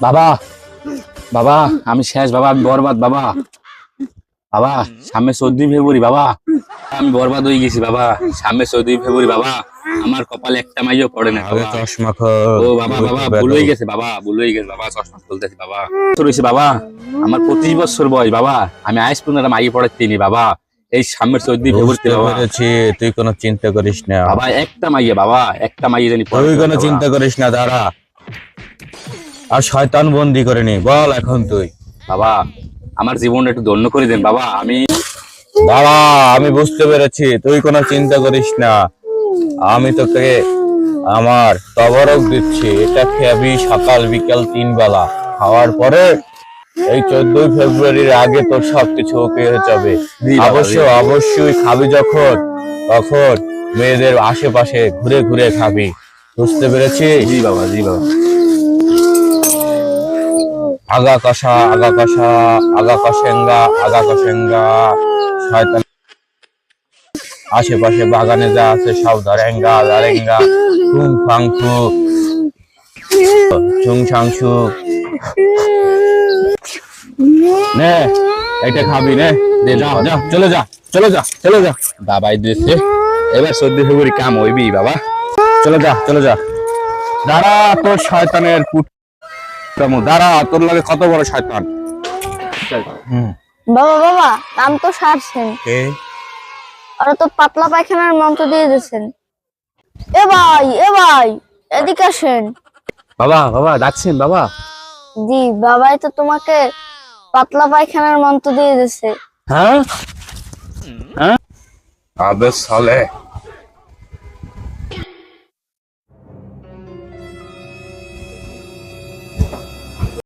বাবা বাবা আমি শেষ বাবা, আমি বরবাদ বাবা। বাবা সামনে 14 ফেব্রুয়ারি বাবা, আমি বরবাদ হয়ে গেছি বাবা। সামনে 14 ফেব্রুয়ারি বাবা, আমার কপালে একটা মাইও পড়ে না বাবা। চশমা ও বাবা বাবা ভুল হয়ে গেছে বাবা, ভুল হয়ে গেছে বাবা, চশমা খুলতেছি বাবা। রয়েছে বাবা, আমার 25 বছর বয়স বাবা, আমি আইস পর্যন্ত মাইয়ে পড়াচ্ছিনি বাবা। এই সামনের 14 ফেব্রুয়ারিতে বাবা। তুই কোনো চিন্তা করিস না বাবা, একটা মাইয়া বাবা, একটা মাইয়া জানি তুই কোনো চিন্তা করিস না, দাঁড়া। আর শয়তান বন্দি করে নি, বল এখন তুই। বাবা আমার জীবনটা একটু ধন্য করে দেন বাবা। বাবা আমি বুঝতে পেরেছি, তুই কোনো চিন্তা করিস না। আমি তোকে আমার তবরক দিচ্ছি, এটা খাবি সকাল বিকাল 3 বেলা। খাওয়ার পরে এই 14 ফেব্রুয়ারির আগে তোর সবকিছু ওকে হয়ে যাবে। অবশ্যই খাবি যখন, তখন মেয়েদের আশেপাশে ঘুরে ঘুরে খাবি, বুঝতে পেরেছিস? জি বাবা, জি বাবা। আগা কষা শয়তান আশেপাশে বাগানে যা আছে সব দারেঙ্গা ফুং ফাং ফু চুং ছাং ছু। নে এটা খাবি, নে দে, যা যা, চলে যা বাবাই দিয়েছে, এবার 14 ফেব্রুয়ারি কাম হইবি বাবা। চলে যা। দাঁড়া, তোর শয়তানের দাঁড়া, তোর লাগে কত বড় শয়তান। বাবা কাম তো সারছেন, আর তো পাতলা পায়খানার মন্ত্র দিয়ে দিয়েছেন। এ ভাই এদিকে আসেন। বাবা ডাকছেন বাবা? জি, বাবাই তো তোমাকে পাতলা পায়খানার মন্ত্র দিয়ে দিয়েছে। হ্যাঁ আবে সালে